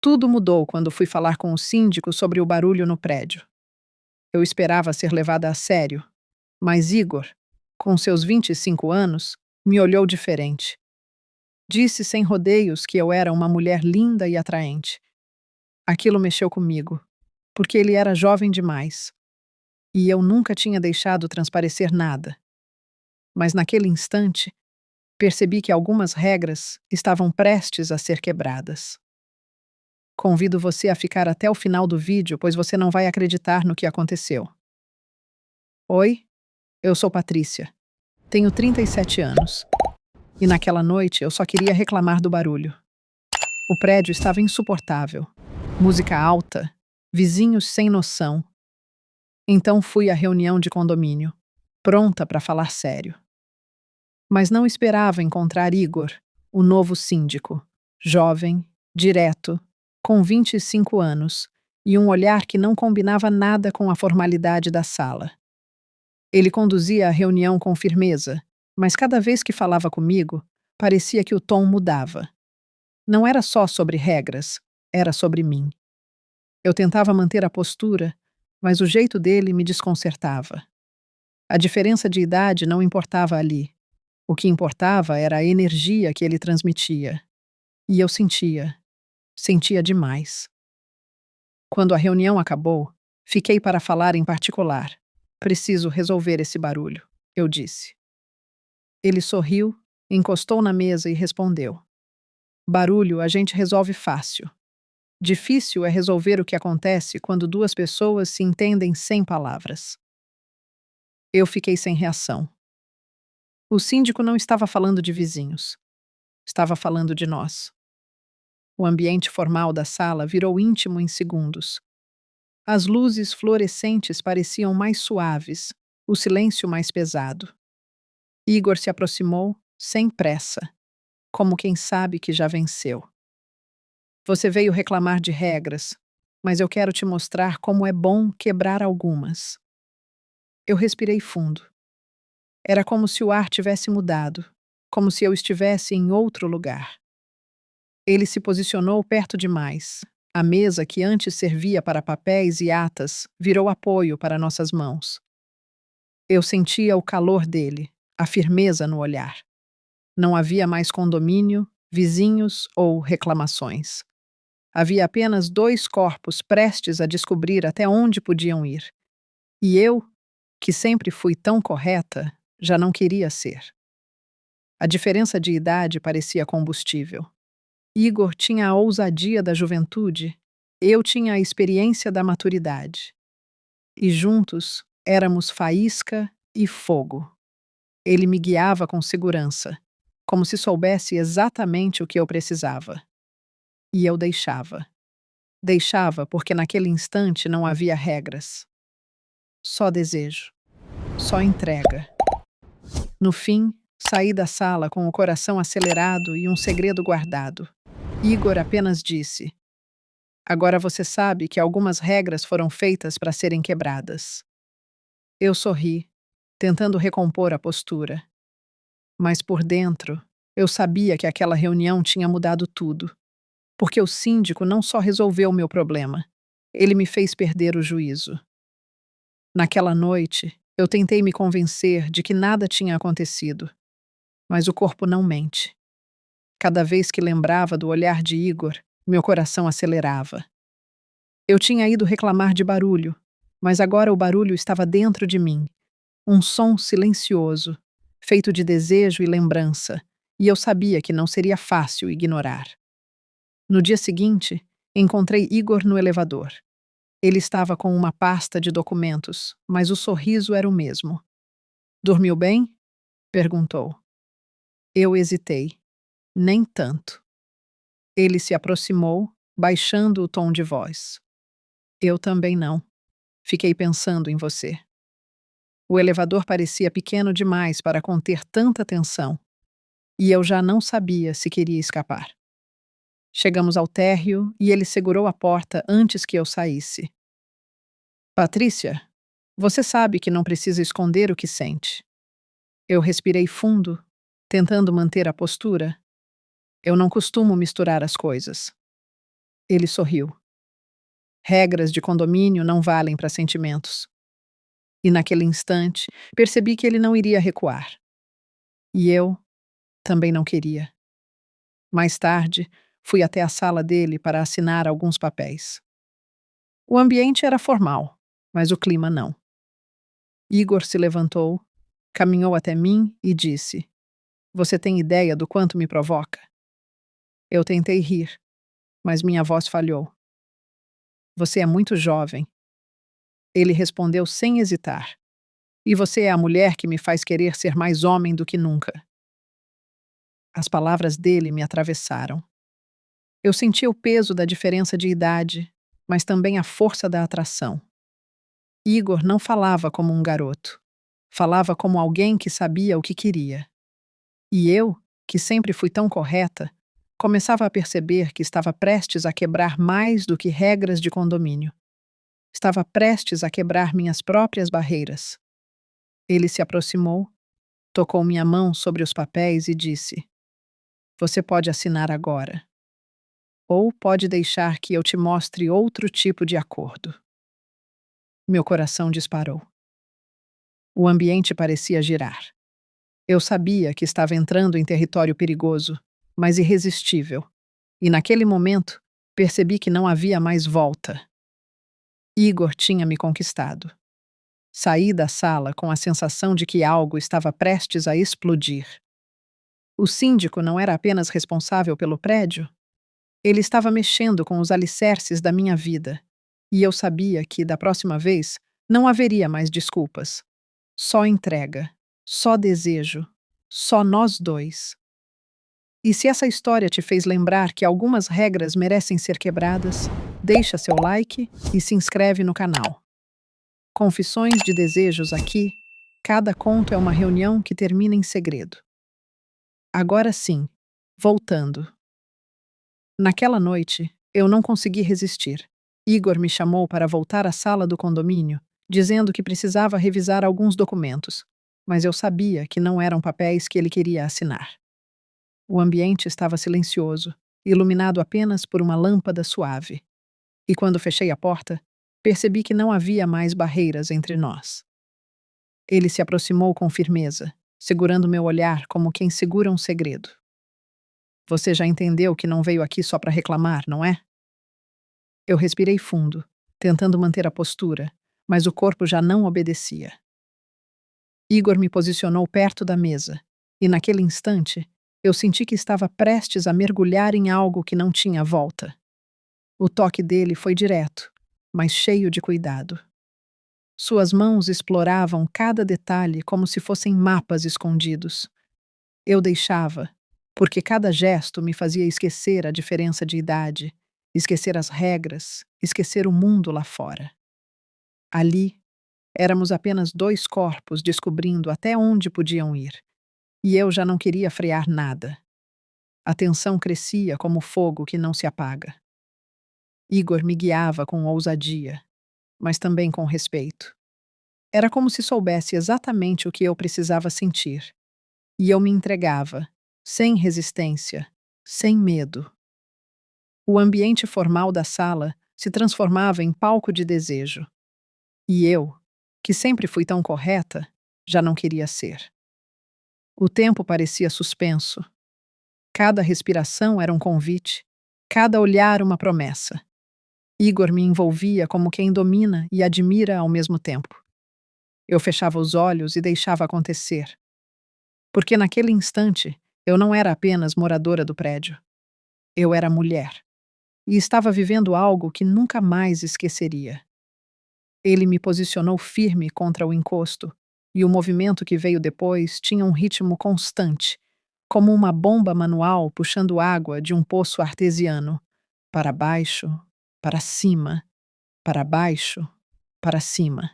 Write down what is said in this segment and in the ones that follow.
Tudo mudou quando fui falar com o síndico sobre o barulho no prédio. Eu esperava ser levada a sério, mas Igor, com seus 25 anos, me olhou diferente. Disse sem rodeios que eu era uma mulher linda e atraente. Aquilo mexeu comigo, porque ele era jovem demais, e eu nunca tinha deixado transparecer nada. Mas naquele instante, percebi que algumas regras estavam prestes a ser quebradas. Convido você a ficar até o final do vídeo, pois você não vai acreditar no que aconteceu. Oi, eu sou Patrícia. Tenho 37 anos. E naquela noite eu só queria reclamar do barulho. O prédio estava insuportável. Música alta, vizinhos sem noção. Então fui à reunião de condomínio, pronta para falar sério. Mas não esperava encontrar Igor, o novo síndico, jovem, direto, com 25 anos e um olhar que não combinava nada com a formalidade da sala. Ele conduzia a reunião com firmeza, mas cada vez que falava comigo, parecia que o tom mudava. Não era só sobre regras, era sobre mim. Eu tentava manter a postura, mas o jeito dele me desconcertava. A diferença de idade não importava ali. O que importava era a energia que ele transmitia. E eu sentia demais. Quando a reunião acabou, fiquei para falar em particular. Preciso resolver esse barulho, eu disse. Ele sorriu, encostou na mesa e respondeu. Barulho a gente resolve fácil. Difícil é resolver o que acontece quando duas pessoas se entendem sem palavras. Eu fiquei sem reação. O síndico não estava falando de vizinhos. Estava falando de nós. O ambiente formal da sala virou íntimo em segundos. As luzes fluorescentes pareciam mais suaves, o silêncio mais pesado. Igor se aproximou, sem pressa, como quem sabe que já venceu. Você veio reclamar de regras, mas eu quero te mostrar como é bom quebrar algumas. Eu respirei fundo. Era como se o ar tivesse mudado, como se eu estivesse em outro lugar. Ele se posicionou perto demais. A mesa que antes servia para papéis e atas virou apoio para nossas mãos. Eu sentia o calor dele, a firmeza no olhar. Não havia mais condomínio, vizinhos ou reclamações. Havia apenas dois corpos prestes a descobrir até onde podiam ir. E eu, que sempre fui tão correta, já não queria ser. A diferença de idade parecia combustível. Igor tinha a ousadia da juventude, eu tinha a experiência da maturidade. E juntos éramos faísca e fogo. Ele me guiava com segurança, como se soubesse exatamente o que eu precisava. E eu deixava. Deixava porque naquele instante não havia regras. Só desejo. Só entrega. No fim, saí da sala com o coração acelerado e um segredo guardado. Igor apenas disse: agora você sabe que algumas regras foram feitas para serem quebradas. Eu sorri, tentando recompor a postura. Mas por dentro, eu sabia que aquela reunião tinha mudado tudo. Porque o síndico não só resolveu o meu problema, ele me fez perder o juízo. Naquela noite, eu tentei me convencer de que nada tinha acontecido. Mas o corpo não mente. Cada vez que lembrava do olhar de Igor, meu coração acelerava. Eu tinha ido reclamar de barulho, mas agora o barulho estava dentro de mim. Um som silencioso, feito de desejo e lembrança, e eu sabia que não seria fácil ignorar. No dia seguinte, encontrei Igor no elevador. Ele estava com uma pasta de documentos, mas o sorriso era o mesmo. Dormiu bem? Perguntou. Eu hesitei. Nem tanto. Ele se aproximou, baixando o tom de voz. Eu também não. Fiquei pensando em você. O elevador parecia pequeno demais para conter tanta tensão, e eu já não sabia se queria escapar. Chegamos ao térreo e ele segurou a porta antes que eu saísse. Patrícia, você sabe que não precisa esconder o que sente. Eu respirei fundo, tentando manter a postura. Eu não costumo misturar as coisas. Ele sorriu. Regras de condomínio não valem para sentimentos. E naquele instante, percebi que ele não iria recuar. E eu também não queria. Mais tarde, fui até a sala dele para assinar alguns papéis. O ambiente era formal, mas o clima não. Igor se levantou, caminhou até mim e disse: Você tem ideia do quanto me provoca? Eu tentei rir, mas minha voz falhou. Você é muito jovem. Ele respondeu sem hesitar. E você é a mulher que me faz querer ser mais homem do que nunca. As palavras dele me atravessaram. Eu sentia o peso da diferença de idade, mas também a força da atração. Igor não falava como um garoto. Falava como alguém que sabia o que queria. E eu, que sempre fui tão correta, começava a perceber que estava prestes a quebrar mais do que regras de condomínio. Estava prestes a quebrar minhas próprias barreiras. Ele se aproximou, tocou minha mão sobre os papéis e disse: Você pode assinar agora. Ou pode deixar que eu te mostre outro tipo de acordo. Meu coração disparou. O ambiente parecia girar. Eu sabia que estava entrando em território perigoso, mas irresistível. E naquele momento, percebi que não havia mais volta. Igor tinha me conquistado. Saí da sala com a sensação de que algo estava prestes a explodir. O síndico não era apenas responsável pelo prédio, ele estava mexendo com os alicerces da minha vida. E eu sabia que, da próxima vez, não haveria mais desculpas. Só entrega, só desejo, só nós dois. E se essa história te fez lembrar que algumas regras merecem ser quebradas, deixa seu like e se inscreve no canal. Confissões de desejos aqui, cada conto é uma reunião que termina em segredo. Agora sim, voltando. Naquela noite, eu não consegui resistir. Igor me chamou para voltar à sala do condomínio, dizendo que precisava revisar alguns documentos, mas eu sabia que não eram papéis que ele queria assinar. O ambiente estava silencioso, iluminado apenas por uma lâmpada suave. E quando fechei a porta, percebi que não havia mais barreiras entre nós. Ele se aproximou com firmeza, segurando meu olhar como quem segura um segredo. Você já entendeu que não veio aqui só para reclamar, não é? Eu respirei fundo, tentando manter a postura, mas o corpo já não obedecia. Igor me posicionou perto da mesa, e naquele instante, eu senti que estava prestes a mergulhar em algo que não tinha volta. O toque dele foi direto, mas cheio de cuidado. Suas mãos exploravam cada detalhe como se fossem mapas escondidos. Eu deixava, porque cada gesto me fazia esquecer a diferença de idade, esquecer as regras, esquecer o mundo lá fora. Ali, éramos apenas dois corpos descobrindo até onde podiam ir, e eu já não queria frear nada. A tensão crescia como fogo que não se apaga. Igor me guiava com ousadia, mas também com respeito. Era como se soubesse exatamente o que eu precisava sentir, e eu me entregava, sem resistência, sem medo. O ambiente formal da sala se transformava em palco de desejo. E eu, que sempre fui tão correta, já não queria ser. O tempo parecia suspenso. Cada respiração era um convite, cada olhar uma promessa. Igor me envolvia como quem domina e admira ao mesmo tempo. Eu fechava os olhos e deixava acontecer. Porque naquele instante, eu não era apenas moradora do prédio. Eu era mulher. E estava vivendo algo que nunca mais esqueceria. Ele me posicionou firme contra o encosto, e o movimento que veio depois tinha um ritmo constante, como uma bomba manual puxando água de um poço artesiano, para baixo, para cima, para baixo, para cima.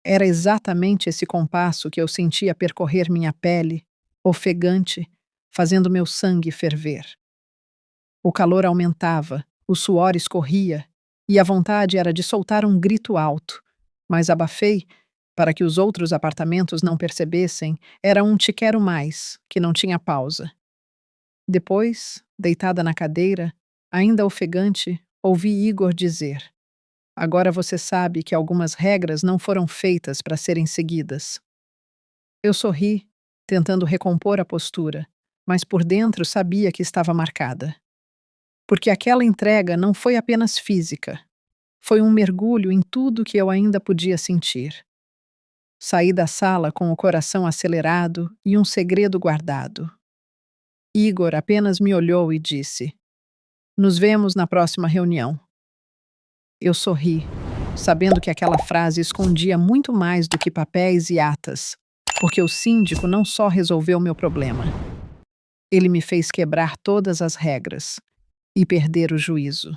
Era exatamente esse compasso que eu sentia percorrer minha pele, ofegante, fazendo meu sangue ferver. O calor aumentava, o suor escorria, e a vontade era de soltar um grito alto, mas abafei, para que os outros apartamentos não percebessem, era um te quero mais, que não tinha pausa. Depois, deitada na cadeira, Ainda ofegante, ouvi Igor dizer: agora você sabe que algumas regras não foram feitas para serem seguidas. Eu sorri, tentando recompor a postura, mas por dentro sabia que estava marcada. Porque aquela entrega não foi apenas física, foi um mergulho em tudo que eu ainda podia sentir. Saí da sala com o coração acelerado e um segredo guardado. Igor apenas me olhou e disse: nos vemos na próxima reunião. Eu sorri, sabendo que aquela frase escondia muito mais do que papéis e atas, porque o síndico não só resolveu meu problema, ele me fez quebrar todas as regras e perder o juízo.